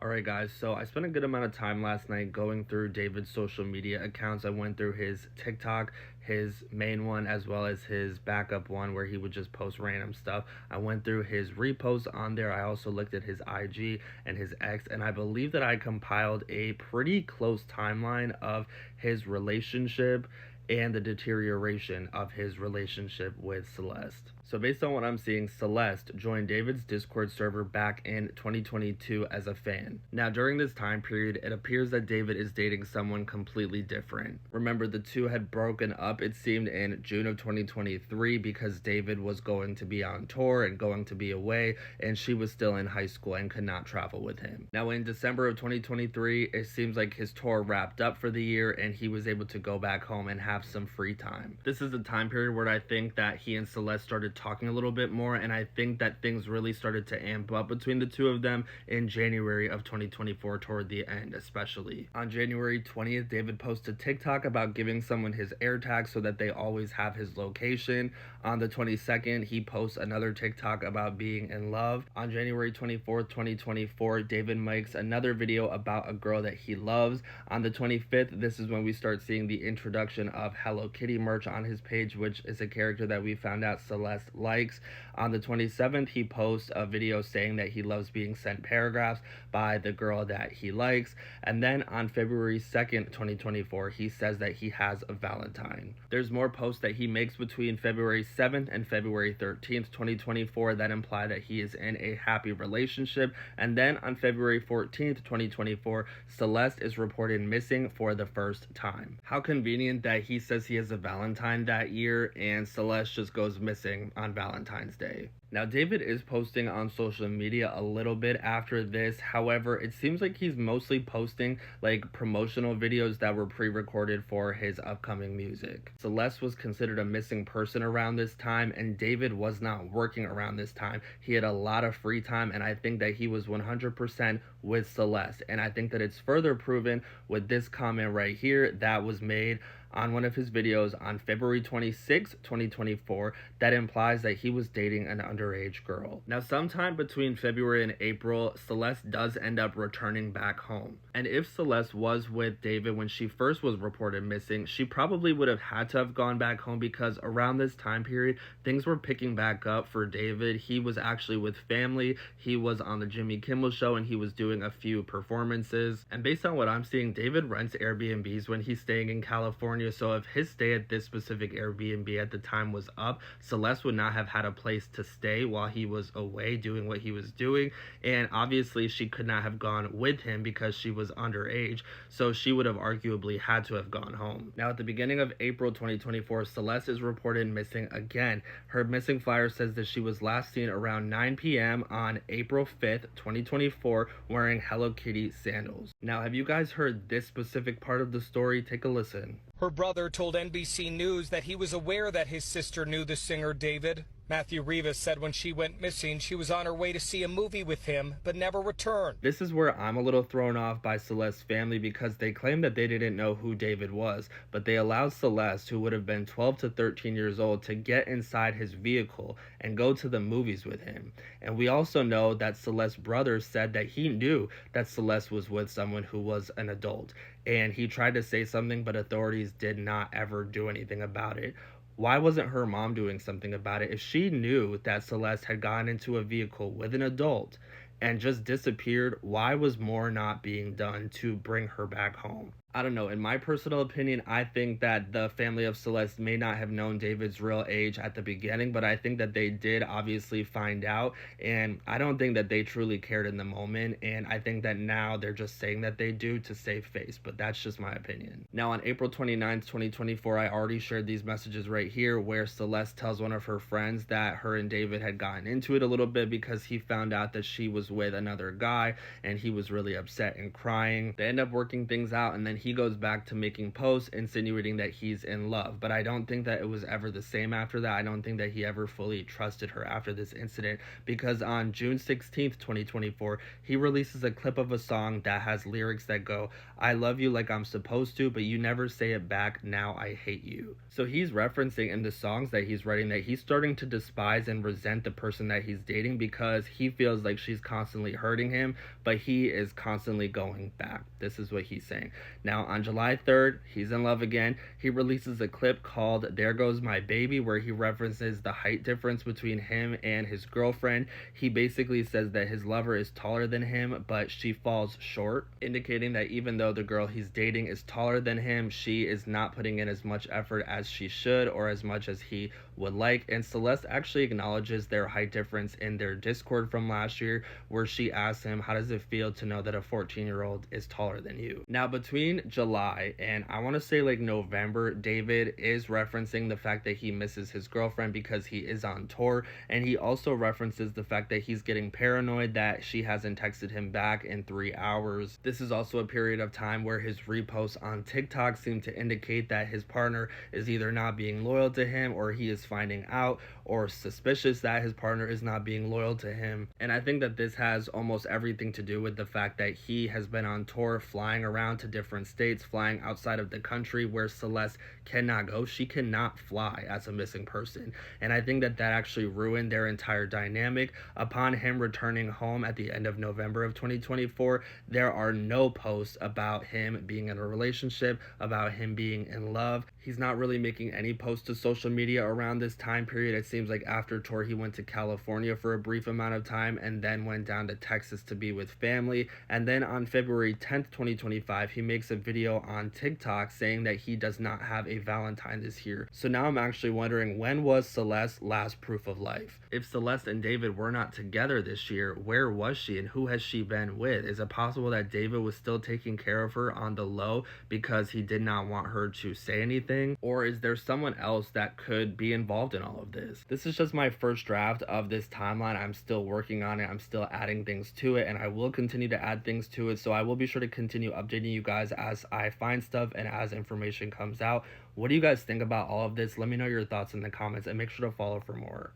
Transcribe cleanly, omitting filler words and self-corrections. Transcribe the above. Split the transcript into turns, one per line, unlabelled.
Alright guys, so I spent a good amount of time last night going through David's social media accounts. I went through his TikTok, his main one, as well as his backup one where he would just post random stuff. I went through his reposts on there. I also looked at his IG and his X, and I believe that I compiled a pretty close timeline of his relationship and the deterioration of his relationship with Celeste. So based on what I'm seeing, Celeste joined David's Discord server back in 2022 as a fan. Now during this time period, it appears that David is dating someone completely different. Remember, the two had broken up, it seemed, in June of 2023 because David was going to be on tour and going to be away, and she was still in high school and could not travel with him. Now in December of 2023, it seems like his tour wrapped up for the year and he was able to go back home and have some free time. This is the time period where I think that he and Celeste started talking a little bit more, and I think that things really started to amp up between the two of them in January of 2024 toward the end especially. On January 20th, David posted TikTok about giving someone his AirTag so that they always have his location. On the 22nd, he posts another TikTok about being in love. On January 24th, 2024, David makes another video about a girl that he loves. On the 25th, this is when we start seeing the introduction of Hello Kitty merch on his page, which is a character that we found out Celeste likes. On the 27th, he posts a video saying that he loves being sent paragraphs by the girl that he likes. And then on February 2nd, 2024, he says that he has a Valentine. There's more posts that he makes between February 7th and February 13th, 2024 that imply that he is in a happy relationship. And then on February 14th, 2024, Celeste is reported missing for the first time. How convenient that he says he has a Valentine that year and Celeste just goes missing on Valentine's Day. Now, David is posting on social media a little bit after this. However, it seems like he's mostly posting like promotional videos that were pre-recorded for his upcoming music. Celeste was considered a missing person around this time, and David was not working around this time. He had a lot of free time, and I think that he was 100% with Celeste. And I think that it's further proven with this comment right here that was made on one of his videos on February 26, 2024, that implies that he was dating an underage girl. Now, sometime between February and April, Celeste does end up returning back home. And if Celeste was with David when she first was reported missing, she probably would have had to have gone back home because around this time period, things were picking back up for David. He was actually with family, he was on the Jimmy Kimmel show, and he was doing a few performances. And based on what I'm seeing, David rents Airbnbs when he's staying in California. So if his stay at this specific Airbnb at the time was up, Celeste would not have had a place to stay while he was away doing what he was doing. And obviously she could not have gone with him because she was underage. So she would have arguably had to have gone home. Now at the beginning of April 2024, Celeste is reported missing again. Her missing flyer says that she was last seen around 9 p.m. on April 5th, 2024, wearing Hello Kitty sandals. Now, have you guys heard this specific part of the story? Take a listen.
Her brother told NBC News that he was aware that his sister knew the singer David. Matthew Rivas said when she went missing, she was on her way to see a movie with him, but never returned.
This is where I'm a little thrown off by Celeste's family because they claim that they didn't know who David was, but they allowed Celeste, who would have been 12 to 13 years old, to get inside his vehicle and go to the movies with him. And we also know that Celeste's brother said that he knew that Celeste was with someone who was an adult, and he tried to say something, but authorities did not ever do anything about it. Why wasn't her mom doing something about it? If she knew that Celeste had gotten into a vehicle with an adult and just disappeared, why was more not being done to bring her back home? I don't know. In my personal opinion, I think that the family of Celeste may not have known David's real age at the beginning, but I think that they did obviously find out, and I don't think that they truly cared in the moment, and I think that now they're just saying that they do to save face, but that's just my opinion. Now, on April 29th, 2024, I already shared these messages right here where Celeste tells one of her friends that her and David had gotten into it a little bit because he found out that she was with another guy, and he was really upset and crying. They end up working things out, and then he goes back to making posts insinuating that he's in love. But I don't think that it was ever the same after that. I don't think that he ever fully trusted her after this incident, because on June 16th, 2024, he releases a clip of a song that has lyrics that go, "I love you like I'm supposed to, but you never say it back, now I hate you." So he's referencing in the songs that he's writing that he's starting to despise and resent the person that he's dating, because he feels like she's constantly hurting him, but he is constantly going back. This is what he's saying. Now, on July 3rd, he's in love again. He releases a clip called "There Goes My Baby," where he references the height difference between him and his girlfriend. He basically says that his lover is taller than him, but she falls short, indicating that even though the girl he's dating is taller than him, she is not putting in as much effort as she should, or as much as he would like. And Celeste actually acknowledges their height difference in their Discord from last year, where she asks him, "How does it feel to know that a 14-year-old is taller than you?" Now, between July and I want to say like November, David is referencing the fact that he misses his girlfriend because he is on tour, and he also references the fact that he's getting paranoid that she hasn't texted him back in 3 hours. This is also a period of time where his reposts on TikTok seem to indicate that his partner is either not being loyal to him, or he is finding out or suspicious that his partner is not being loyal to him. And I think that this has almost everything to do with the fact that he has been on tour, flying around to different states, flying outside of the country, where Celeste cannot go. She cannot fly as a missing person. And I think that that actually ruined their entire dynamic. Upon him returning home at the end of November of 2024, there are no posts about him being in a relationship, about him being in love. He's not really making any posts to social media around this time period. It seems like after tour, he went to California for a brief amount of time and then went down to Texas to be with family. And then on February 10th, 2025, he makes a video on TikTok saying that he does not have a Valentine this year. So now I'm actually wondering, when was Celeste's last proof of life? If Celeste and David were not together this year, where was she and who has she been with? Is it possible that David was still taking care of her on the low because he did not want her to say anything? Or is there someone else that could be involved in all of this? This is just my first draft of this timeline. I'm still working on it. I'm still adding things to it, and I will continue to add things to it. So I will be sure to continue updating you guys as I find stuff and as information comes out. What do you guys think about all of this? Let me know your thoughts in the comments, and make sure to follow for more.